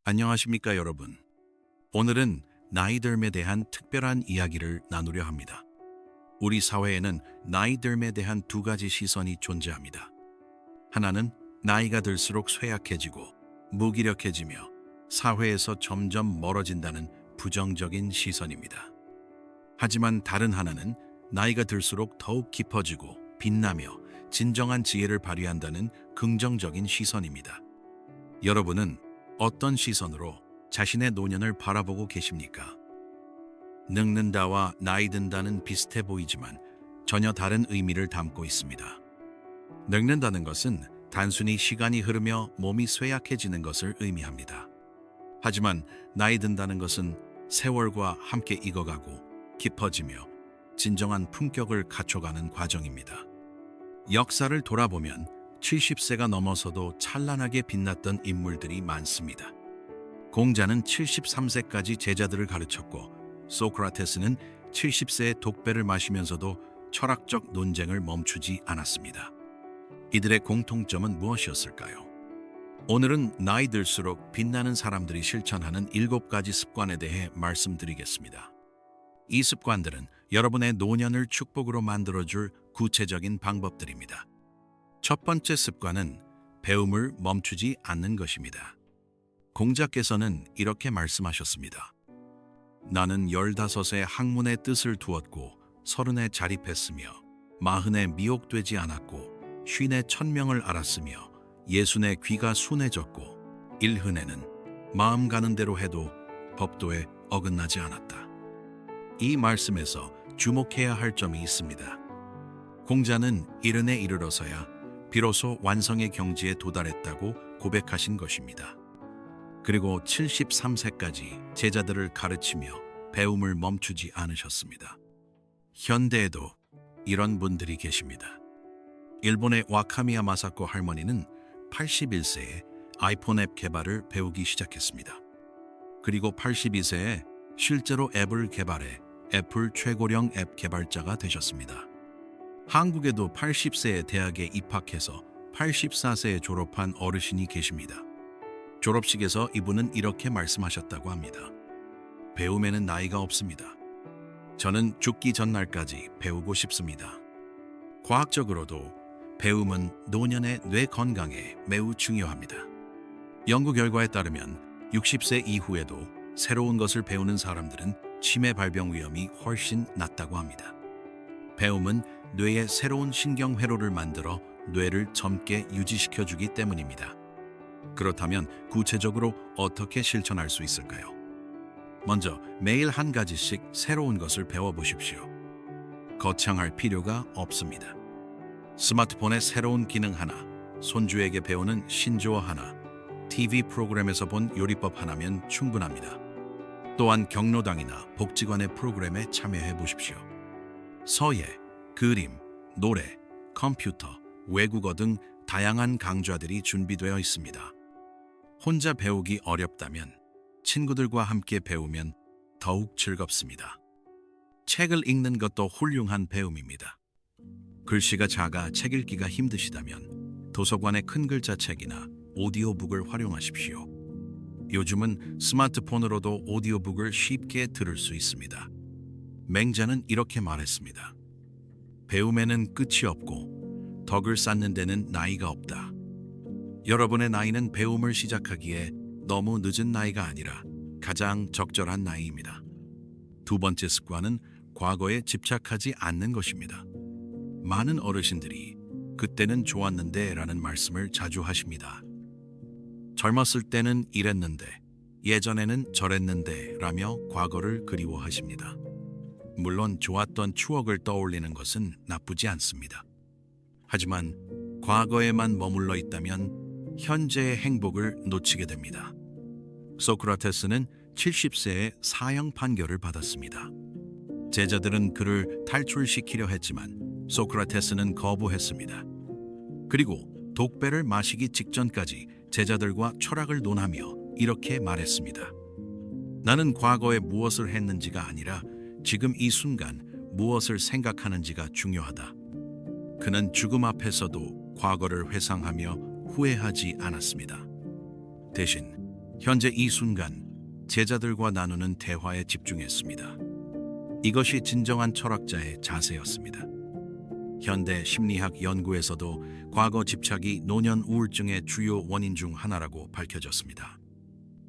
안녕하십니까, 여러분. 오늘은 나이듦에 대한 특별한 이야기를 나누려 합니다. 우리 사회에는 나이듦에 대한 두 가지 시선이 존재합니다. 하나는 나이가 들수록 쇠약해지고 무기력해지며 사회에서 점점 멀어진다는 부정적인 시선입니다. 하지만 다른 하나는 나이가 들수록 더욱 깊어지고 빛나며 진정한 지혜를 발휘한다는 긍정적인 시선입니다. 여러분은 어떤 시선으로 자신의 노년을 바라보고 계십니까? 늙는다와 나이 든다는 비슷해 보이지만 전혀 다른 의미를 담고 있습니다. 늙는다는 것은 단순히 시간이 흐르며 몸이 쇠약해지는 것을 의미합니다. 하지만 나이 든다는 것은 세월과 함께 익어가고 깊어지며 진정한 품격을 갖춰가는 과정입니다. 역사를 돌아보면 70세가 넘어서도 찬란하게 빛났던 인물들이 많습니다. 공자는 73세까지 제자들을 가르쳤고, 소크라테스는 70세에 독배를 마시면서도 철학적 논쟁을 멈추지 않았습니다. 이들의 공통점은 무엇이었을까요? 오늘은 나이 들수록 빛나는 사람들이 실천하는 7가지 습관에 대해 말씀드리겠습니다. 이 습관들은 여러분의 노년을 축복으로 만들어줄 구체적인 방법들입니다. 첫 번째 습관은 배움을 멈추지 않는 것입니다. 공자께서는 이렇게 말씀하셨습니다. 나는 15에 학문의 뜻을 두었고 30에 자립했으며 40에 미혹되지 않았고 50에 천명을 알았으며 60에 귀가 순해졌고 10에는 마음 가는 대로 해도 법도에 어긋나지 않았다. 이 말씀에서 주목해야 할 점이 있습니다. 공자는 70에 이르러서야 비로소 완성의 경지에 도달했다고 고백하신 것입니다. 그리고 73세까지 제자들을 가르치며 배움을 멈추지 않으셨습니다. 현대에도 이런 분들이 계십니다. 일본의 와카미야 마사코 할머니는 81세에 아이폰 앱 개발을 배우기 시작했습니다. 그리고 82세에 실제로 앱을 개발해 애플 최고령 앱 개발자가 되셨습니다. 한국에도 80세에 대학에 입학해서 84세에 졸업한 어르신이 계십니다. 졸업식에서 이분은 이렇게 말씀하셨다고 합니다. 배움에는 나이가 없습니다. 저는 죽기 전날까지 배우고 싶습니다. 과학적으로도 배움은 노년의 뇌 건강에 매우 중요합니다. 연구 결과에 따르면 60세 이후에도 새로운 것을 배우는 사람들은 치매 발병 위험이 훨씬 낮다고 합니다. 배움은 뇌에 새로운 신경회로를 만들어 뇌를 젊게 유지시켜주기 때문입니다. 그렇다면 구체적으로 어떻게 실천할 수 있을까요? 먼저 매일 한 가지씩 새로운 것을 배워보십시오. 거창할 필요가 없습니다. 스마트폰의 새로운 기능 하나, 손주에게 배우는 신조어 하나, TV 프로그램에서 본 요리법 하나면 충분합니다. 또한 경로당이나 복지관의 프로그램에 참여해 보십시오. 서예, 그림, 노래, 컴퓨터, 외국어 등 다양한 강좌들이 준비되어 있습니다. 혼자 배우기 어렵다면 친구들과 함께 배우면 더욱 즐겁습니다. 책을 읽는 것도 훌륭한 배움입니다. 글씨가 작아 책 읽기가 힘드시다면 도서관의 큰 글자 책이나 오디오북을 활용하십시오. 요즘은 스마트폰으로도 오디오북을 쉽게 들을 수 있습니다. 맹자는 이렇게 말했습니다. 배움에는 끝이 없고 덕을 쌓는 데는 나이가 없다. 여러분의 나이는 배움을 시작하기에 너무 늦은 나이가 아니라 가장 적절한 나이입니다. 두 번째 습관은 과거에 집착하지 않는 것입니다. 많은 어르신들이 그때는 좋았는데 라는 말씀을 자주 하십니다. 젊었을 때는 이랬는데, 예전에는 저랬는데 라며 과거를 그리워하십니다. 물론 좋았던 추억을 떠올리는 것은 나쁘지 않습니다. 하지만 과거에만 머물러 있다면 현재의 행복을 놓치게 됩니다. 소크라테스는 70세에 사형 판결을 받았습니다. 제자들은 그를 탈출시키려 했지만 소크라테스는 거부했습니다. 그리고 독배를 마시기 직전까지 제자들과 철학을 논하며 이렇게 말했습니다. 나는 과거에 무엇을 했는지가 아니라 지금 이 순간 무엇을 생각하는지가 중요하다. 그는 죽음 앞에서도 과거를 회상하며 후회하지 않았습니다. 대신 현재 이 순간 제자들과 나누는 대화에 집중했습니다. 이것이 진정한 철학자의 자세였습니다. 현대 심리학 연구에서도 과거 집착이 노년 우울증의 주요 원인 중 하나라고 밝혀졌습니다.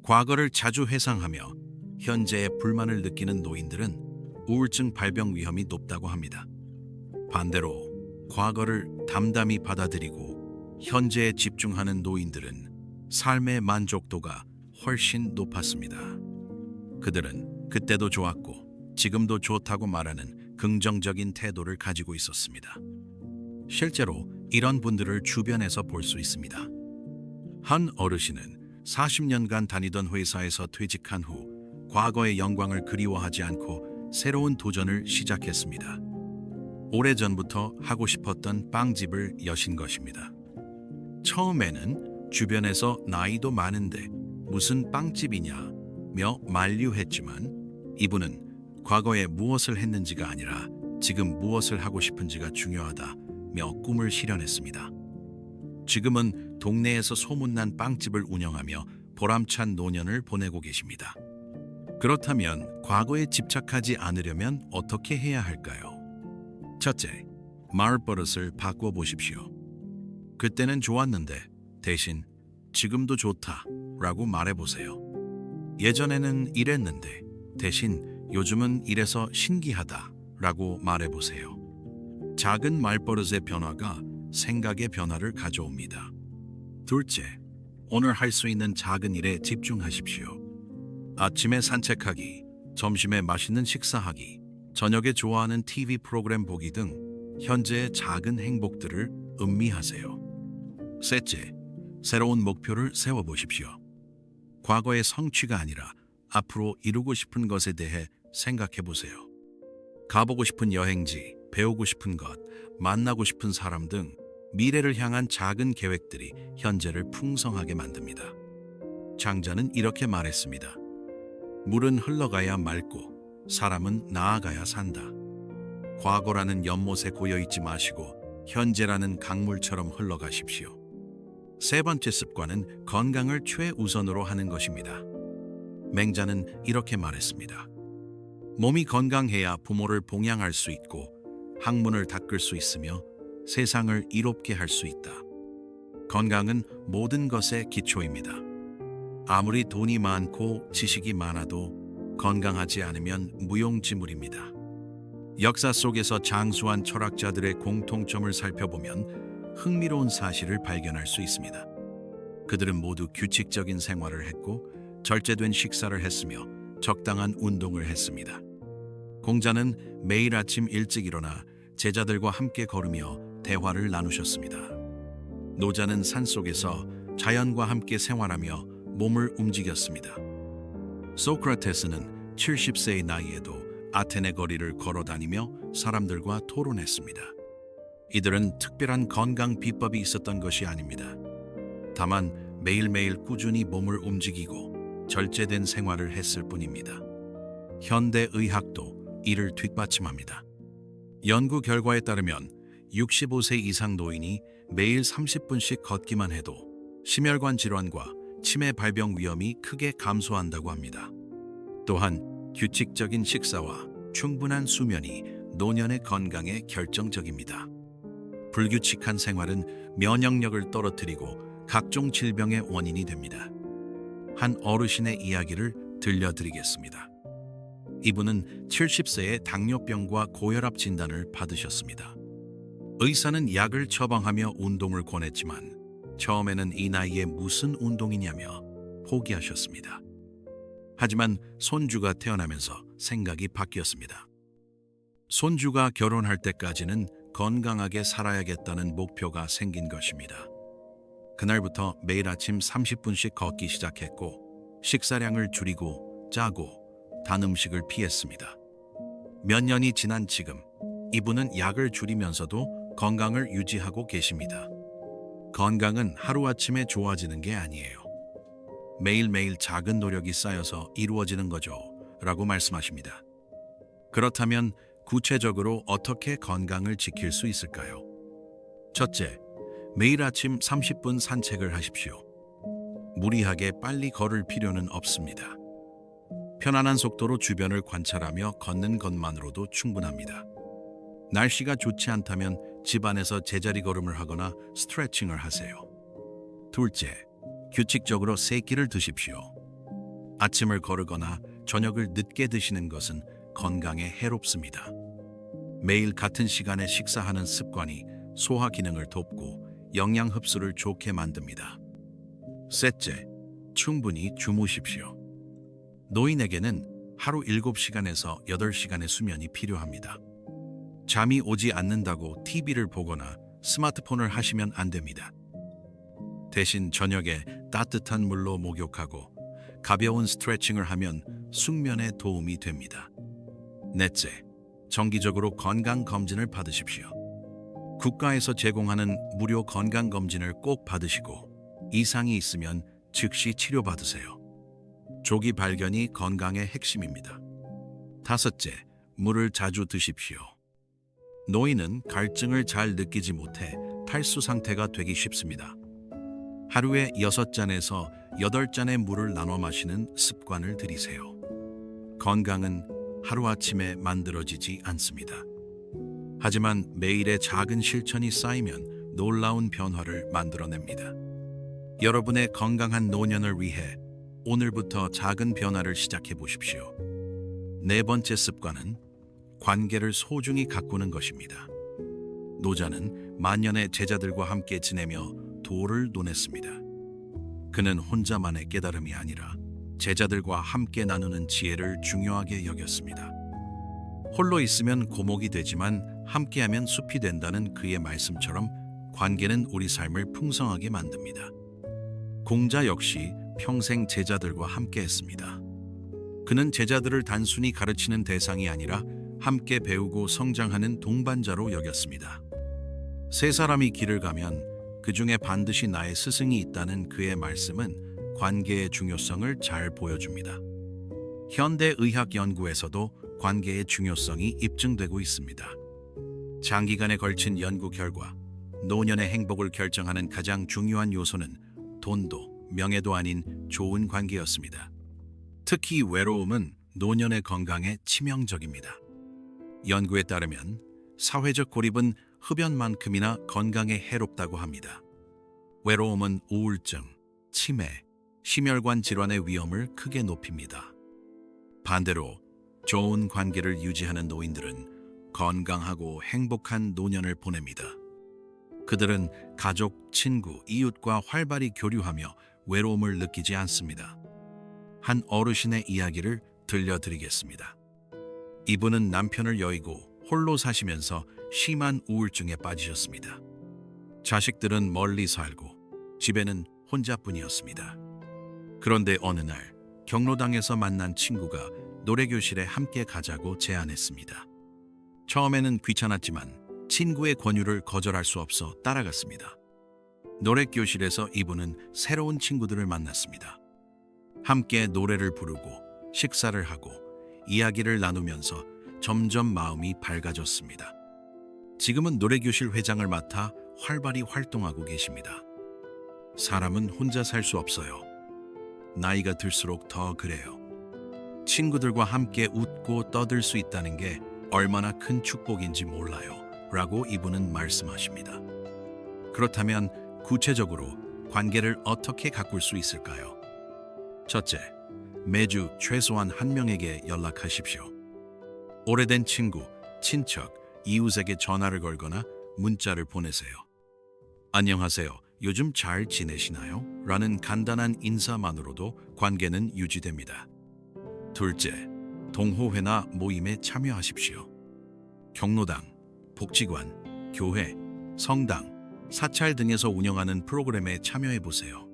과거를 자주 회상하며 현재의 불만을 느끼는 노인들은 우울증 발병 위험이 높다고 합니다. 반대로 과거를 담담히 받아들이고 현재에 집중하는 노인들은 삶의 만족도가 훨씬 높았습니다. 그들은 그때도 좋았고 지금도 좋다고 말하는 긍정적인 태도를 가지고 있었습니다. 실제로 이런 분들을 주변에서 볼 수 있습니다. 한 어르신은 40년간 다니던 회사에서 퇴직한 후 과거의 영광을 그리워하지 않고 새로운 도전을 시작했습니다. 오래전부터 하고 싶었던 빵집을 여신 것입니다. 처음에는 주변에서 나이도 많은데 무슨 빵집이냐며 만류했지만 이분은 과거에 무엇을 했는지가 아니라 지금 무엇을 하고 싶은지가 중요하다며 꿈을 실현했습니다. 지금은 동네에서 소문난 빵집을 운영하며 보람찬 노년을 보내고 계십니다. 그렇다면 과거에 집착하지 않으려면 어떻게 해야 할까요? 첫째, 말버릇을 바꿔보십시오. 그때는 좋았는데 대신 지금도 좋다라고 말해보세요. 예전에는 이랬는데 대신 요즘은 이래서 신기하다라고 말해보세요. 작은 말버릇의 변화가 생각의 변화를 가져옵니다. 둘째, 오늘 할 수 있는 작은 일에 집중하십시오. 아침에 산책하기, 점심에 맛있는 식사하기, 저녁에 좋아하는 TV 프로그램 보기 등 현재의 작은 행복들을 음미하세요. 셋째, 새로운 목표를 세워보십시오. 과거의 성취가 아니라 앞으로 이루고 싶은 것에 대해 생각해보세요. 가보고 싶은 여행지, 배우고 싶은 것, 만나고 싶은 사람 등 미래를 향한 작은 계획들이 현재를 풍성하게 만듭니다. 장자는 이렇게 말했습니다. 물은 흘러가야 맑고 사람은 나아가야 산다. 과거라는 연못에 고여있지 마시고 현재라는 강물처럼 흘러가십시오. 세 번째 습관은 건강을 최우선으로 하는 것입니다. 맹자는 이렇게 말했습니다. 몸이 건강해야 부모를 봉양할 수 있고 학문을 닦을 수 있으며 세상을 이롭게 할 수 있다. 건강은 모든 것의 기초입니다. 아무리 돈이 많고 지식이 많아도 건강하지 않으면 무용지물입니다. 역사 속에서 장수한 철학자들의 공통점을 살펴보면 흥미로운 사실을 발견할 수 있습니다. 그들은 모두 규칙적인 생활을 했고 절제된 식사를 했으며 적당한 운동을 했습니다. 공자는 매일 아침 일찍 일어나 제자들과 함께 걸으며 대화를 나누셨습니다. 노자는 산속에서 자연과 함께 생활하며 몸을 움직였습니다. 소크라테스는 70세의 나이에도 아테네 거리를 걸어다니며 사람들과 토론했습니다. 이들은 특별한 건강 비법이 있었던 것이 아닙니다. 다만 매일매일 꾸준히 몸을 움직이고 절제된 생활을 했을 뿐입니다. 현대 의학도 이를 뒷받침합니다. 연구 결과에 따르면 65세 이상 노인이 매일 30분씩 걷기만 해도 심혈관 질환과 치매 발병 위험이 크게 감소한다고 합니다. 또한 규칙적인 식사와 충분한 수면이 노년의 건강에 결정적입니다. 불규칙한 생활은 면역력을 떨어뜨리고 각종 질병의 원인이 됩니다. 한 어르신의 이야기를 들려드리겠습니다. 이분은 70세에 당뇨병과 고혈압 진단을 받으셨습니다. 의사는 약을 처방하며 운동을 권했지만 처음에는 이 나이에 무슨 운동이냐며 포기하셨습니다. 하지만 손주가 태어나면서 생각이 바뀌었습니다. 손주가 결혼할 때까지는 건강하게 살아야겠다는 목표가 생긴 것입니다. 그날부터 매일 아침 30분씩 걷기 시작했고 식사량을 줄이고 짜고 단 음식을 피했습니다. 몇 년이 지난 지금 이분은 약을 줄이면서도 건강을 유지하고 계십니다. 건강은 하루아침에 좋아지는 게 아니에요. 매일매일 작은 노력이 쌓여서 이루어지는 거죠. 라고 말씀하십니다. 그렇다면 구체적으로 어떻게 건강을 지킬 수 있을까요? 첫째, 매일 아침 30분 산책을 하십시오. 무리하게 빨리 걸을 필요는 없습니다. 편안한 속도로 주변을 관찰하며 걷는 것만으로도 충분합니다. 날씨가 좋지 않다면 집안에서 제자리 걸음을 하거나 스트레칭을 하세요. 둘째, 규칙적으로 3끼를 드십시오. 아침을 거르거나 저녁을 늦게 드시는 것은 건강에 해롭습니다. 매일 같은 시간에 식사하는 습관이 소화 기능을 돕고 영양 흡수를 좋게 만듭니다. 셋째, 충분히 주무십시오. 노인에게는 하루 7시간에서 8시간의 수면이 필요합니다. 잠이 오지 않는다고 TV를 보거나 스마트폰을 하시면 안 됩니다. 대신 저녁에 따뜻한 물로 목욕하고 가벼운 스트레칭을 하면 숙면에 도움이 됩니다. 넷째, 정기적으로 건강검진을 받으십시오. 국가에서 제공하는 무료 건강검진을 꼭 받으시고 이상이 있으면 즉시 치료받으세요. 조기 발견이 건강의 핵심입니다. 다섯째, 물을 자주 드십시오. 노인은 갈증을 잘 느끼지 못해 탈수 상태가 되기 쉽습니다. 하루에 6잔에서 8잔의 물을 나눠 마시는 습관을 들이세요. 건강은 하루아침에 만들어지지 않습니다. 하지만 매일의 작은 실천이 쌓이면 놀라운 변화를 만들어냅니다. 여러분의 건강한 노년을 위해 오늘부터 작은 변화를 시작해 보십시오. 네 번째 습관은 관계를 소중히 가꾸는 것입니다. 노자는 만년의 제자들과 함께 지내며 도를 논했습니다. 그는 혼자만의 깨달음이 아니라 제자들과 함께 나누는 지혜를 중요하게 여겼습니다. 홀로 있으면 고목이 되지만 함께하면 숲이 된다는 그의 말씀처럼 관계는 우리 삶을 풍성하게 만듭니다. 공자 역시 평생 제자들과 함께했습니다. 그는 제자들을 단순히 가르치는 대상이 아니라 함께 배우고 성장하는 동반자로 여겼습니다. 세 사람이 길을 가면 그 중에 반드시 나의 스승이 있다는 그의 말씀은 관계의 중요성을 잘 보여줍니다. 현대 의학 연구에서도 관계의 중요성이 입증되고 있습니다. 장기간에 걸친 연구 결과 노년의 행복을 결정하는 가장 중요한 요소는 돈도 명예도 아닌 좋은 관계였습니다. 특히 외로움은 노년의 건강에 치명적입니다. 연구에 따르면 사회적 고립은 흡연만큼이나 건강에 해롭다고 합니다. 외로움은 우울증, 치매, 심혈관 질환의 위험을 크게 높입니다. 반대로 좋은 관계를 유지하는 노인들은 건강하고 행복한 노년을 보냅니다. 그들은 가족, 친구, 이웃과 활발히 교류하며 외로움을 느끼지 않습니다. 한 어르신의 이야기를 들려드리겠습니다. 이분은 남편을 여의고 홀로 사시면서 심한 우울증에 빠지셨습니다. 자식들은 멀리 살고 집에는 혼자뿐이었습니다. 그런데 어느 날 경로당에서 만난 친구가 노래교실에 함께 가자고 제안했습니다. 처음에는 귀찮았지만 친구의 권유를 거절할 수 없어 따라갔습니다. 노래교실에서 이분은 새로운 친구들을 만났습니다. 함께 노래를 부르고 식사를 하고 이야기를 나누면서 점점 마음이 밝아졌습니다. 지금은 노래교실 회장을 맡아 활발히 활동하고 계십니다. 사람은 혼자 살 수 없어요. 나이가 들수록 더 그래요. 친구들과 함께 웃고 떠들 수 있다는 게 얼마나 큰 축복인지 몰라요. 라고 이분은 말씀하십니다. 그렇다면 구체적으로 관계를 어떻게 가꿀 수 있을까요? 첫째, 매주 최소한 한 명에게 연락하십시오. 오래된 친구, 친척, 이웃에게 전화를 걸거나 문자를 보내세요. 안녕하세요. 요즘 잘 지내시나요? 라는 간단한 인사만으로도 관계는 유지됩니다. 둘째, 동호회나 모임에 참여하십시오. 경로당, 복지관, 교회, 성당, 사찰 등에서 운영하는 프로그램에 참여해보세요.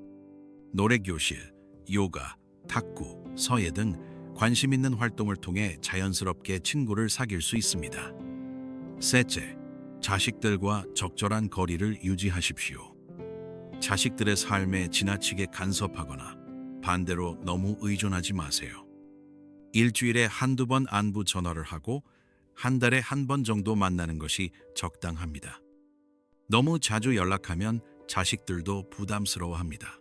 노래교실, 요가, 탁구, 서예 등 관심 있는 활동을 통해 자연스럽게 친구를 사귈 수 있습니다. 셋째, 자식들과 적절한 거리를 유지하십시오. 자식들의 삶에 지나치게 간섭하거나 반대로 너무 의존하지 마세요. 일주일에 한두 번 안부 전화를 하고 한 달에 한 번 정도 만나는 것이 적당합니다. 너무 자주 연락하면 자식들도 부담스러워합니다.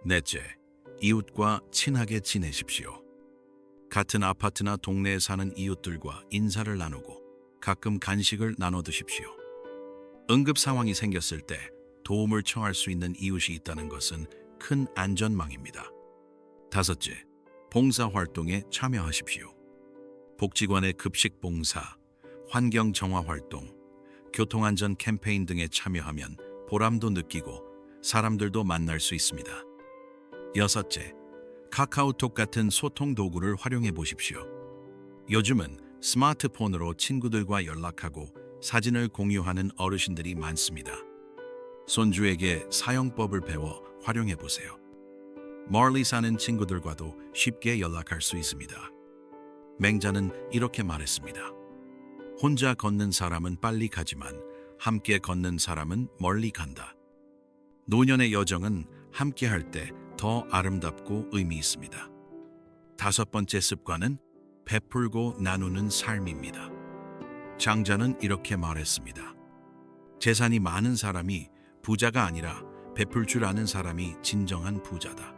넷째, 이웃과 친하게 지내십시오. 같은 아파트나 동네에 사는 이웃들과 인사를 나누고 가끔 간식을 나눠 드십시오. 응급 상황이 생겼을 때 도움을 청할 수 있는 이웃이 있다는 것은 큰 안전망입니다. 다섯째, 봉사활동에 참여하십시오. 복지관의 급식 봉사, 환경 정화 활동, 교통안전 캠페인 등에 참여하면 보람도 느끼고 사람들도 만날 수 있습니다. 여섯째, 카카오톡 같은 소통 도구를 활용해 보십시오. 요즘은 스마트폰으로 친구들과 연락하고 사진을 공유하는 어르신들이 많습니다. 손주에게 사용법을 배워 활용해 보세요. 멀리 사는 친구들과도 쉽게 연락할 수 있습니다. 맹자는 이렇게 말했습니다. 혼자 걷는 사람은 빨리 가지만 함께 걷는 사람은 멀리 간다. 노년의 여정은 함께 할 때 더 아름답고 의미 있습니다. 다섯 번째 습관은 베풀고 나누는 삶입니다. 장자는 이렇게 말했습니다. 재산이 많은 사람이 부자가 아니라 베풀 줄 아는 사람이 진정한 부자다.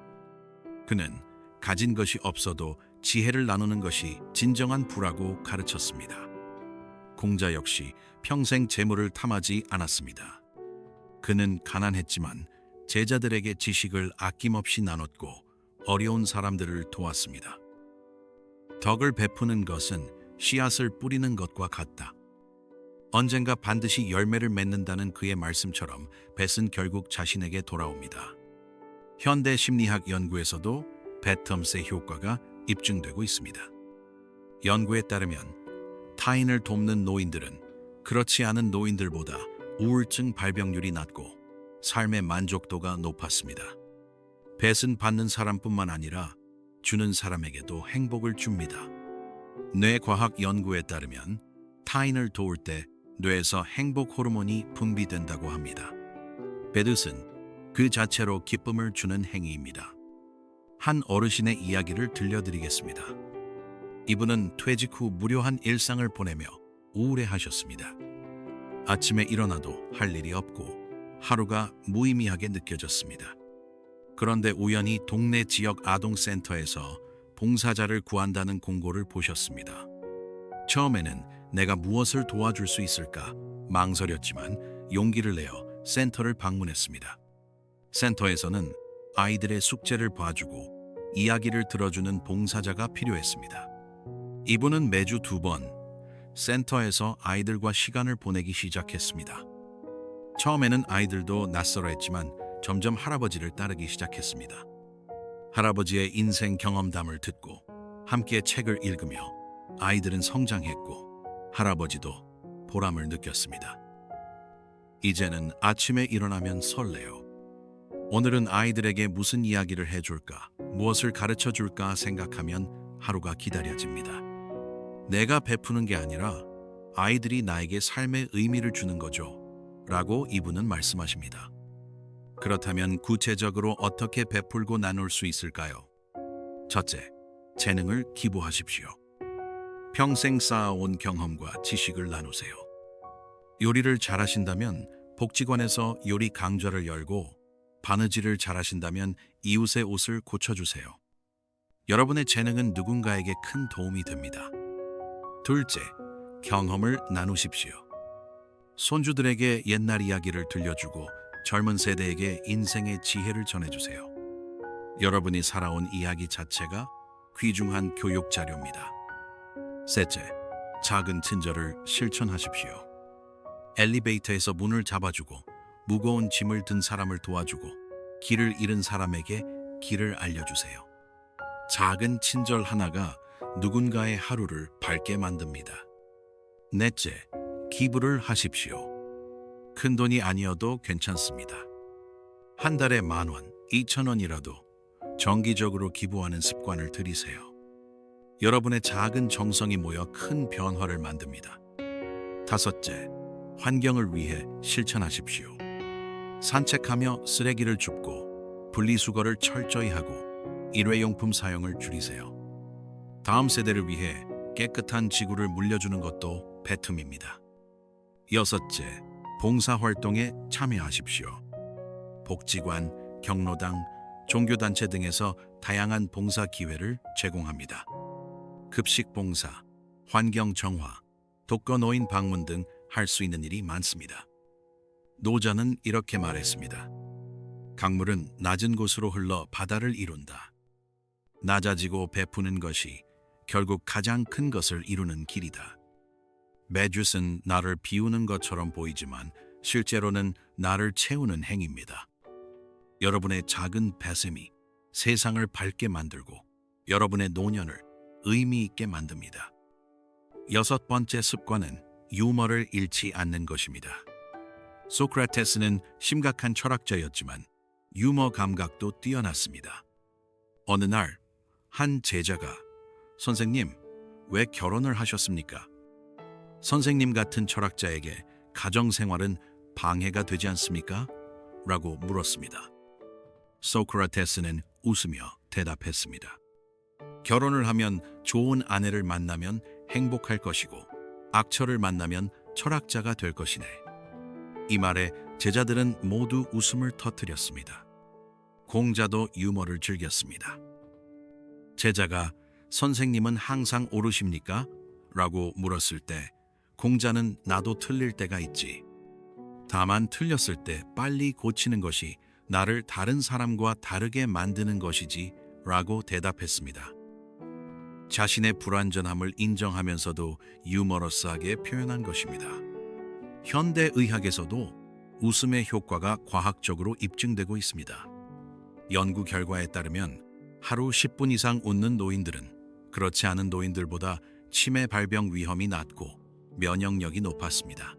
그는 가진 것이 없어도 지혜를 나누는 것이 진정한 부라고 가르쳤습니다. 공자 역시 평생 재물을 탐하지 않았습니다. 그는 가난했지만 제자들에게 지식을 아낌없이 나눴고 어려운 사람들을 도왔습니다. 덕을 베푸는 것은 씨앗을 뿌리는 것과 같다. 언젠가 반드시 열매를 맺는다는 그의 말씀처럼 뱃은 결국 자신에게 돌아옵니다. 현대 심리학 연구에서도 배텀스의 효과가 입증되고 있습니다. 연구에 따르면 타인을 돕는 노인들은 그렇지 않은 노인들보다 우울증 발병률이 낮고 삶의 만족도가 높았습니다. 뱃은 받는 사람뿐만 아니라 주는 사람에게도 행복을 줍니다. 뇌과학 연구에 따르면 타인을 도울 때 뇌에서 행복 호르몬이 분비된다고 합니다. 베드슨 그 자체로 기쁨을 주는 행위입니다. 한 어르신의 이야기를 들려드리겠습니다. 이분은 퇴직 후 무료한 일상을 보내며 우울해하셨습니다. 아침에 일어나도 할 일이 없고 하루가 무의미하게 느껴졌습니다. 그런데 우연히 동네 지역 아동센터에서 봉사자를 구한다는 공고를 보셨습니다. 처음에는 내가 무엇을 도와줄 수 있을까 망설였지만 용기를 내어 센터를 방문했습니다. 센터에서는 아이들의 숙제를 봐주고 이야기를 들어주는 봉사자가 필요했습니다. 이분은 매주 2번 센터에서 아이들과 시간을 보내기 시작했습니다. 처음에는 아이들도 낯설어했지만 점점 할아버지를 따르기 시작했습니다. 할아버지의 인생 경험담을 듣고 함께 책을 읽으며 아이들은 성장했고 할아버지도 보람을 느꼈습니다. 이제는 아침에 일어나면 설레요. 오늘은 아이들에게 무슨 이야기를 해줄까, 무엇을 가르쳐 줄까 생각하면 하루가 기다려집니다. 내가 베푸는 게 아니라 아이들이 나에게 삶의 의미를 주는 거죠. 라고 이분은 말씀하십니다. 그렇다면 구체적으로 어떻게 베풀고 나눌 수 있을까요? 첫째, 재능을 기부하십시오. 평생 쌓아온 경험과 지식을 나누세요. 요리를 잘하신다면 복지관에서 요리 강좌를 열고 바느질을 잘하신다면 이웃의 옷을 고쳐주세요. 여러분의 재능은 누군가에게 큰 도움이 됩니다. 둘째, 경험을 나누십시오. 손주들에게 옛날 이야기를 들려주고 젊은 세대에게 인생의 지혜를 전해주세요. 여러분이 살아온 이야기 자체가 귀중한 교육 자료입니다. 셋째, 작은 친절을 실천하십시오. 엘리베이터에서 문을 잡아주고 무거운 짐을 든 사람을 도와주고 길을 잃은 사람에게 길을 알려주세요. 작은 친절 하나가 누군가의 하루를 밝게 만듭니다. 넷째, 기부를 하십시오. 큰 돈이 아니어도 괜찮습니다. 한 달에 10,000원, 2,000원이라도 정기적으로 기부하는 습관을 들이세요. 여러분의 작은 정성이 모여 큰 변화를 만듭니다. 다섯째, 환경을 위해 실천하십시오. 산책하며 쓰레기를 줍고 분리수거를 철저히 하고 일회용품 사용을 줄이세요. 다음 세대를 위해 깨끗한 지구를 물려주는 것도 배움입니다. 여섯째, 봉사활동에 참여하십시오. 복지관, 경로당, 종교단체 등에서 다양한 봉사 기회를 제공합니다. 급식 봉사, 환경 정화, 독거노인 방문 등 할 수 있는 일이 많습니다. 노자는 이렇게 말했습니다. 강물은 낮은 곳으로 흘러 바다를 이룬다. 낮아지고 베푸는 것이 결국 가장 큰 것을 이루는 길이다. 매주는 나를 비우는 것처럼 보이지만 실제로는 나를 채우는 행위입니다. 여러분의 작은 배셈이 세상을 밝게 만들고 여러분의 노년을 의미 있게 만듭니다. 6번째 습관은 유머를 잃지 않는 것입니다. 소크라테스는 심각한 철학자였지만 유머 감각도 뛰어났습니다. 어느 날 한 제자가 선생님, 왜 결혼을 하셨습니까? 선생님 같은 철학자에게 가정생활은 방해가 되지 않습니까? 라고 물었습니다. 소크라테스는 웃으며 대답했습니다. 결혼을 하면 좋은 아내를 만나면 행복할 것이고 악처를 만나면 철학자가 될 것이네. 이 말에 제자들은 모두 웃음을 터뜨렸습니다. 공자도 유머를 즐겼습니다. 제자가 선생님은 항상 옳으십니까? 라고 물었을 때 공자는 나도 틀릴 때가 있지. 다만 틀렸을 때 빨리 고치는 것이 나를 다른 사람과 다르게 만드는 것이지 라고 대답했습니다. 자신의 불완전함을 인정하면서도 유머러스하게 표현한 것입니다. 현대의학에서도 웃음의 효과가 과학적으로 입증되고 있습니다. 연구 결과에 따르면 하루 10분 이상 웃는 노인들은 그렇지 않은 노인들보다 치매 발병 위험이 낮고 면역력이 높았습니다.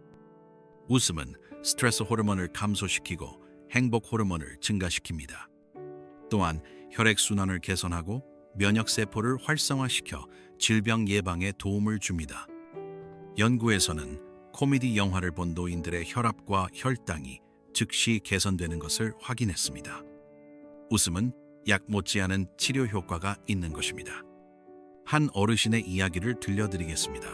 웃음은 스트레스 호르몬을 감소시키고 행복 호르몬을 증가시킵니다. 또한 혈액순환을 개선하고 면역세포를 활성화시켜 질병 예방에 도움을 줍니다. 연구에서는 코미디 영화를 본 노인들의 혈압과 혈당이 즉시 개선되는 것을 확인했습니다. 웃음은 약 못지않은 치료 효과가 있는 것입니다. 한 어르신의 이야기를 들려드리겠습니다.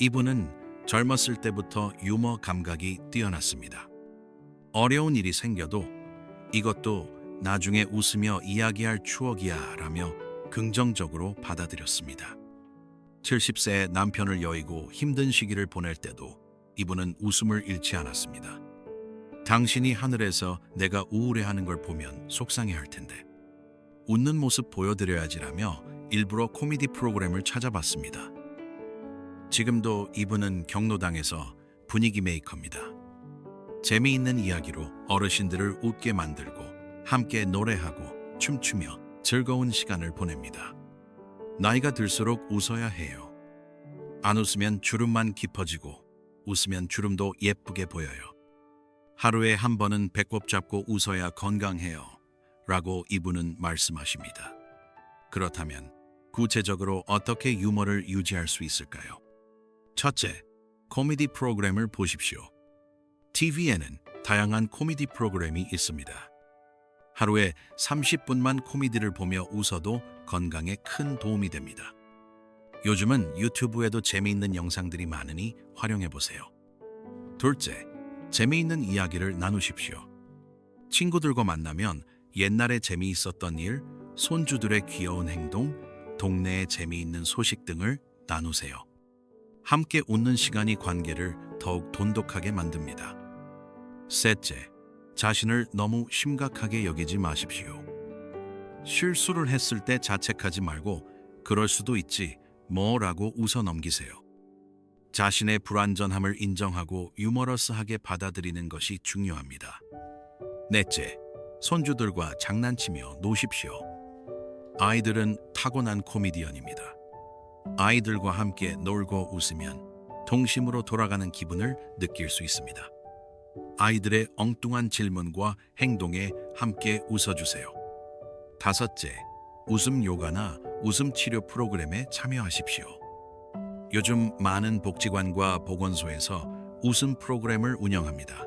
이분은 젊었을 때부터 유머 감각이 뛰어났습니다. 어려운 일이 생겨도 이것도 나중에 웃으며 이야기할 추억이야 라며 긍정적으로 받아들였습니다. 70세의 남편을 여의고 힘든 시기를 보낼 때도 이분은 웃음을 잃지 않았습니다. 당신이 하늘에서 내가 우울해하는 걸 보면 속상해할 텐데 웃는 모습 보여드려야지라며 일부러 코미디 프로그램을 찾아봤습니다. 지금도 이분은 경로당에서 분위기 메이커입니다. 재미있는 이야기로 어르신들을 웃게 만들고 함께 노래하고 춤추며 즐거운 시간을 보냅니다. 나이가 들수록 웃어야 해요. 안 웃으면 주름만 깊어지고 웃으면 주름도 예쁘게 보여요. 하루에 한 번은 배꼽 잡고 웃어야 건강해요. 라고 이분은 말씀하십니다. 그렇다면 구체적으로 어떻게 유머를 유지할 수 있을까요? 첫째, 코미디 프로그램을 보십시오. TV에는 다양한 코미디 프로그램이 있습니다. 하루에 30분만 코미디를 보며 웃어도 건강에 큰 도움이 됩니다. 요즘은 유튜브에도 재미있는 영상들이 많으니 활용해보세요. 둘째, 재미있는 이야기를 나누십시오. 친구들과 만나면 옛날에 재미있었던 일, 손주들의 귀여운 행동, 동네의 재미있는 소식 등을 나누세요. 함께 웃는 시간이 관계를 더욱 돈독하게 만듭니다. 셋째, 자신을 너무 심각하게 여기지 마십시오. 실수를 했을 때 자책하지 말고 그럴 수도 있지 뭐라고 웃어 넘기세요. 자신의 불완전함을 인정하고 유머러스하게 받아들이는 것이 중요합니다. 넷째, 손주들과 장난치며 노십시오. 아이들은 타고난 코미디언입니다. 아이들과 함께 놀고 웃으면 동심으로 돌아가는 기분을 느낄 수 있습니다. 아이들의 엉뚱한 질문과 행동에 함께 웃어주세요. 다섯째, 웃음 요가나 웃음 치료 프로그램에 참여하십시오. 요즘 많은 복지관과 보건소에서 웃음 프로그램을 운영합니다.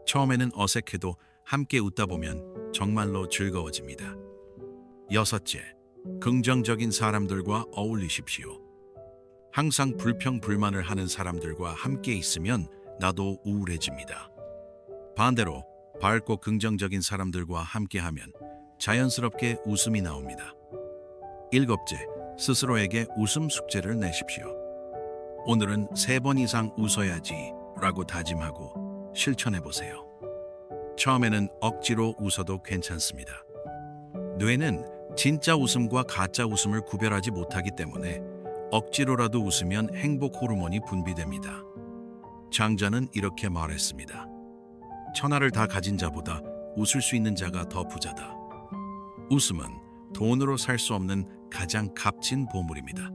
처음에는 어색해도 함께 웃다 보면 정말로 즐거워집니다. 여섯째, 긍정적인 사람들과 어울리십시오. 항상 불평불만을 하는 사람들과 함께 있으면 나도 우울해집니다. 반대로 밝고 긍정적인 사람들과 함께하면 자연스럽게 웃음이 나옵니다. 일곱째, 스스로에게 웃음 숙제를 내십시오. 오늘은 3번 이상 웃어야지 라고 다짐하고 실천해 보세요. 처음에는 억지로 웃어도 괜찮습니다. 뇌는 진짜 웃음과 가짜 웃음을 구별하지 못하기 때문에 억지로라도 웃으면 행복 호르몬이 분비됩니다. 장자는 이렇게 말했습니다. 천하를 다 가진 자보다 웃을 수 있는 자가 더 부자다. 웃음은 돈으로 살 수 없는 가장 값진 보물입니다.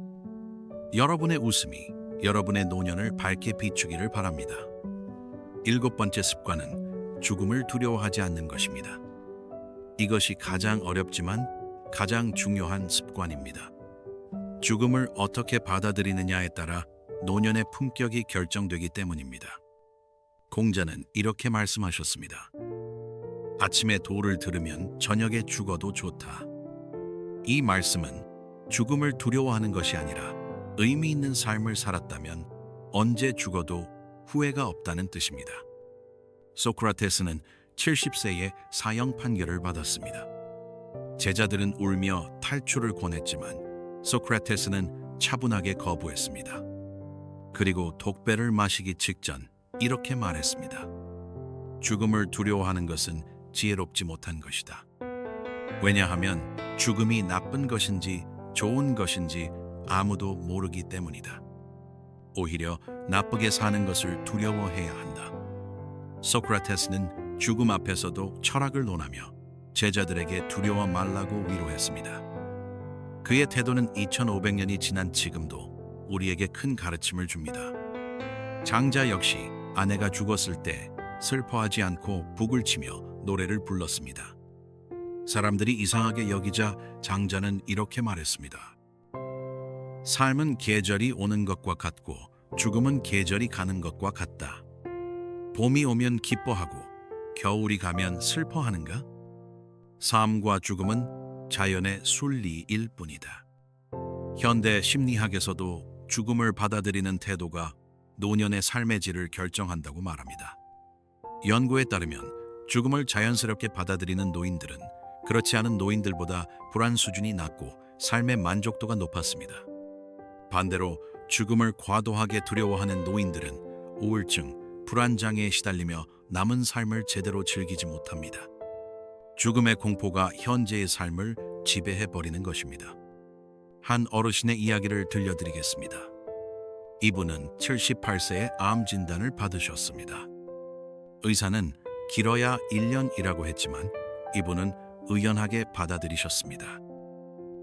여러분의 웃음이 여러분의 노년을 밝게 비추기를 바랍니다. 7번째 습관은 죽음을 두려워하지 않는 것입니다. 이것이 가장 어렵지만 가장 중요한 습관입니다. 죽음을 어떻게 받아들이느냐에 따라 노년의 품격이 결정되기 때문입니다. 공자는 이렇게 말씀하셨습니다. 아침에 도를 들으면 저녁에 죽어도 좋다. 이 말씀은 죽음을 두려워하는 것이 아니라 의미 있는 삶을 살았다면 언제 죽어도 후회가 없다는 뜻입니다. 소크라테스는 70세에 사형 판결을 받았습니다. 제자들은 울며 탈출을 권했지만 소크라테스는 차분하게 거부했습니다. 그리고 독배를 마시기 직전 이렇게 말했습니다. 죽음을 두려워하는 것은 지혜롭지 못한 것이다. 왜냐하면 죽음이 나쁜 것인지 좋은 것인지 아무도 모르기 때문이다. 오히려 나쁘게 사는 것을 두려워해야 한다. 소크라테스는 죽음 앞에서도 철학을 논하며 제자들에게 두려워 말라고 위로했습니다. 그의 태도는 2500년이 지난 지금도 우리에게 큰 가르침을 줍니다. 장자 역시 아내가 죽었을 때 슬퍼하지 않고 북을 치며 노래를 불렀습니다. 사람들이 이상하게 여기자 장자는 이렇게 말했습니다. 삶은 계절이 오는 것과 같고 죽음은 계절이 가는 것과 같다. 봄이 오면 기뻐하고 겨울이 가면 슬퍼하는가? 삶과 죽음은 자연의 순리일 뿐이다. 현대 심리학에서도 죽음을 받아들이는 태도가 노년의 삶의 질을 결정한다고 말합니다. 연구에 따르면 죽음을 자연스럽게 받아들이는 노인들은 그렇지 않은 노인들보다 불안 수준이 낮고 삶의 만족도가 높았습니다. 반대로 죽음을 과도하게 두려워하는 노인들은 우울증, 불안장애에 시달리며 남은 삶을 제대로 즐기지 못합니다. 죽음의 공포가 현재의 삶을 지배해버리는 것입니다. 한 어르신의 이야기를 들려드리겠습니다. 이분은 78세에 암 진단을 받으셨습니다. 의사는 길어야 1년이라고 했지만 이분은 의연하게 받아들이셨습니다.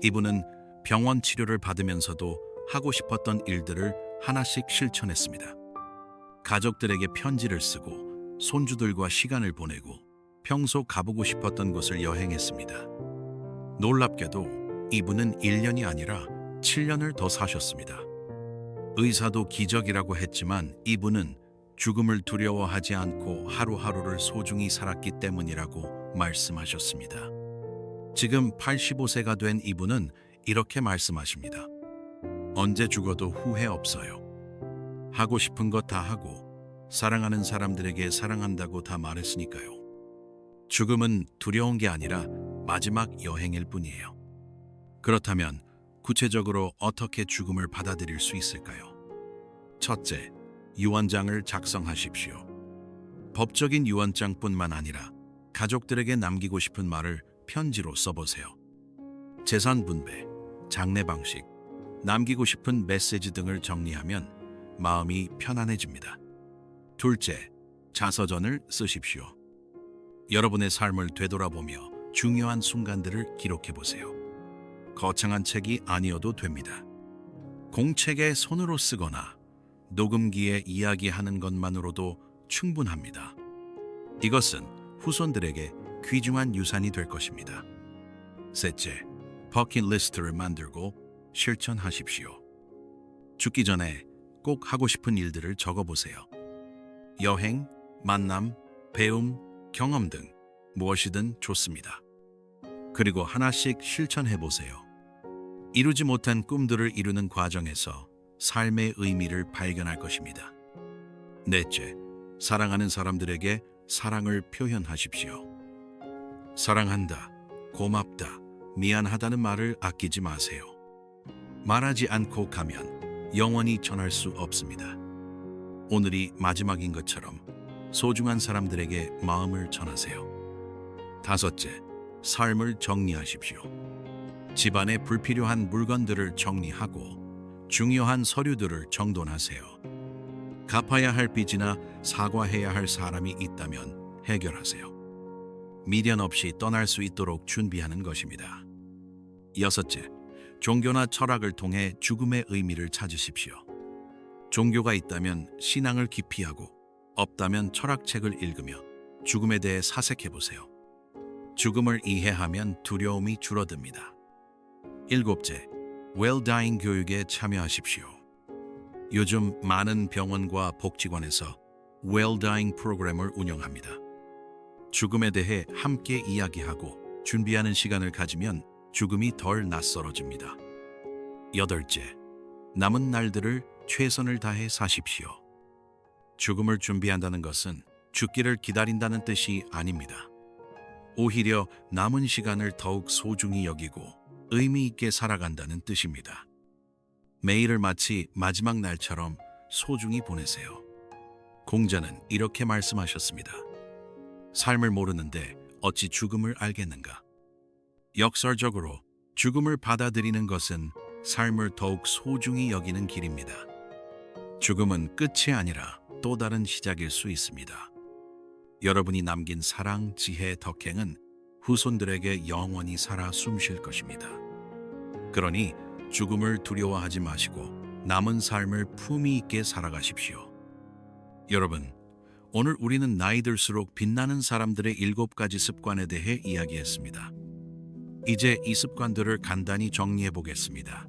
이분은 병원 치료를 받으면서도 하고 싶었던 일들을 하나씩 실천했습니다. 가족들에게 편지를 쓰고 손주들과 시간을 보내고 평소 가보고 싶었던 곳을 여행했습니다. 놀랍게도 이분은 1년이 아니라 7년을 더 사셨습니다. 의사도 기적이라고 했지만 이분은 죽음을 두려워하지 않고 하루하루를 소중히 살았기 때문이라고 말씀하셨습니다. 지금 85세가 된 이분은 이렇게 말씀하십니다. 언제 죽어도 후회 없어요. 하고 싶은 것 다 하고 사랑하는 사람들에게 사랑한다고 다 말했으니까요. 죽음은 두려운 게 아니라 마지막 여행일 뿐이에요. 그렇다면 구체적으로 어떻게 죽음을 받아들일 수 있을까요? 첫째, 유언장을 작성하십시오. 법적인 유언장뿐만 아니라 가족들에게 남기고 싶은 말을 편지로 써보세요. 재산 분배, 장례 방식, 남기고 싶은 메시지 등을 정리하면 마음이 편안해집니다. 둘째, 자서전을 쓰십시오. 여러분의 삶을 되돌아보며 중요한 순간들을 기록해보세요. 거창한 책이 아니어도 됩니다. 공책에 손으로 쓰거나 녹음기에 이야기하는 것만으로도 충분합니다. 이것은 후손들에게 귀중한 유산이 될 것입니다. 셋째, 버킷리스트를 만들고 실천하십시오. 죽기 전에 꼭 하고 싶은 일들을 적어보세요. 여행, 만남, 배움, 경험 등 무엇이든 좋습니다. 그리고 하나씩 실천해보세요. 이루지 못한 꿈들을 이루는 과정에서 삶의 의미를 발견할 것입니다. 넷째, 사랑하는 사람들에게 사랑을 표현하십시오. 사랑한다, 고맙다, 미안하다는 말을 아끼지 마세요. 말하지 않고 가면 영원히 전할 수 없습니다. 오늘이 마지막인 것처럼 소중한 사람들에게 마음을 전하세요. 다섯째, 삶을 정리하십시오. 집안에 불필요한 물건들을 정리하고 중요한 서류들을 정돈하세요. 갚아야 할 빚이나 사과해야 할 사람이 있다면 해결하세요. 미련 없이 떠날 수 있도록 준비하는 것입니다. 여섯째, 종교나 철학을 통해 죽음의 의미를 찾으십시오. 종교가 있다면 신앙을 깊이 하고 없다면 철학책을 읽으며 죽음에 대해 사색해 보세요. 죽음을 이해하면 두려움이 줄어듭니다. 일곱째, 웰다잉 교육에 참여하십시오. 요즘 많은 병원과 복지관에서 웰다잉 프로그램을 운영합니다. 죽음에 대해 함께 이야기하고 준비하는 시간을 가지면 죽음이 덜 낯설어집니다. 여덟째, 남은 날들을 최선을 다해 사십시오. 죽음을 준비한다는 것은 죽기를 기다린다는 뜻이 아닙니다. 오히려 남은 시간을 더욱 소중히 여기고 의미 있게 살아간다는 뜻입니다. 매일을 마치 마지막 날처럼 소중히 보내세요. 공자는 이렇게 말씀하셨습니다. 삶을 모르는데 어찌 죽음을 알겠는가? 역설적으로 죽음을 받아들이는 것은 삶을 더욱 소중히 여기는 길입니다. 죽음은 끝이 아니라 또 다른 시작일 수 있습니다. 여러분이 남긴 사랑, 지혜, 덕행은 후손들에게 영원히 살아 숨쉴 것입니다. 그러니 죽음을 두려워하지 마시고 남은 삶을 품위 있게 살아가십시오. 여러분, 오늘 우리는 나이 들수록 빛나는 사람들의 7가지 습관에 대해 이야기했습니다. 이제 이 습관들을 간단히 정리해 보겠습니다.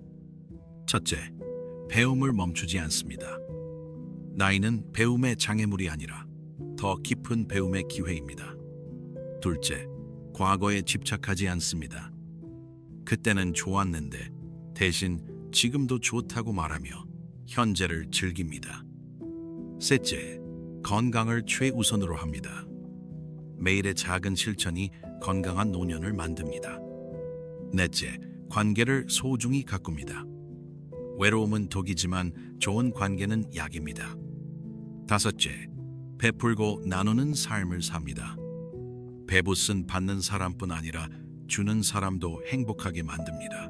첫째, 배움을 멈추지 않습니다. 나이는 배움의 장애물이 아니라 더 깊은 배움의 기회입니다. 둘째, 과거에 집착하지 않습니다. 그때는 좋았는데 대신 지금도 좋다고 말하며 현재를 즐깁니다. 셋째, 건강을 최우선으로 합니다. 매일의 작은 실천이 건강한 노년을 만듭니다. 넷째, 관계를 소중히 가꿉니다. 외로움은 독이지만 좋은 관계는 약입니다. 다섯째, 베풀고 나누는 삶을 삽니다. 배부쓴 받는 사람뿐 아니라 주는 사람도 행복하게 만듭니다.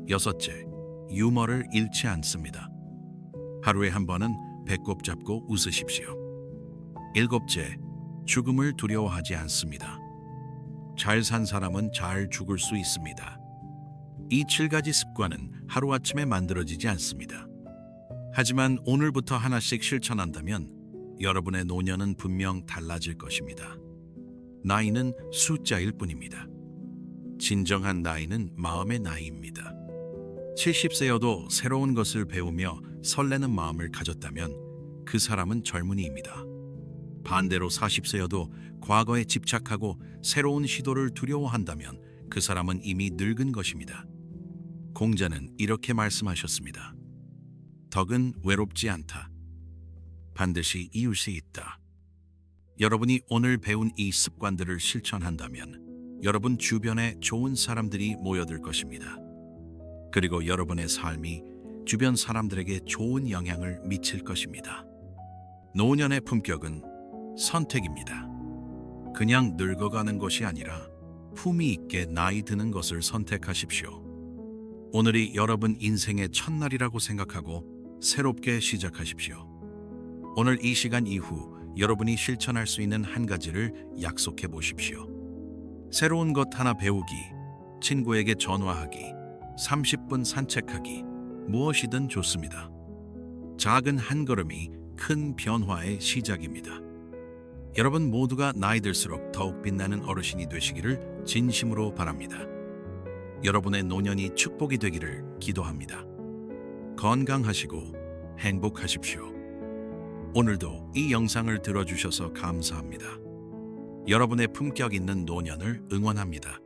여섯째, 유머를 잃지 않습니다. 하루에 한 번은 배꼽 잡고 웃으십시오. 일곱째, 죽음을 두려워하지 않습니다. 잘 산 사람은 잘 죽을 수 있습니다. 이 7가지 습관은 하루아침에 만들어지지 않습니다. 하지만 오늘부터 하나씩 실천한다면 여러분의 노년은 분명 달라질 것입니다. 나이는 숫자일 뿐입니다. 진정한 나이는 마음의 나이입니다. 70세여도 새로운 것을 배우며 설레는 마음을 가졌다면 그 사람은 젊은이입니다. 반대로 40세여도 과거에 집착하고 새로운 시도를 두려워한다면 그 사람은 이미 늙은 것입니다. 공자는 이렇게 말씀하셨습니다. 덕은 외롭지 않다. 반드시 이웃이 있다. 여러분이 오늘 배운 이 습관들을 실천한다면 여러분 주변에 좋은 사람들이 모여들 것입니다. 그리고 여러분의 삶이 주변 사람들에게 좋은 영향을 미칠 것입니다. 노년의 품격은 선택입니다. 그냥 늙어가는 것이 아니라 품위 있게 나이 드는 것을 선택하십시오. 오늘이 여러분 인생의 첫날이라고 생각하고 새롭게 시작하십시오. 오늘 이 시간 이후 여러분이 실천할 수 있는 한 가지를 약속해 보십시오. 새로운 것 하나 배우기, 친구에게 전화하기, 30분 산책하기, 무엇이든 좋습니다. 작은 한 걸음이 큰 변화의 시작입니다. 여러분 모두가 나이 들수록 더욱 빛나는 어르신이 되시기를 진심으로 바랍니다. 여러분의 노년이 축복이 되기를 기도합니다. 건강하시고 행복하십시오. 오늘도 이 영상을 들어주셔서 감사합니다. 여러분의 품격 있는 노년을 응원합니다.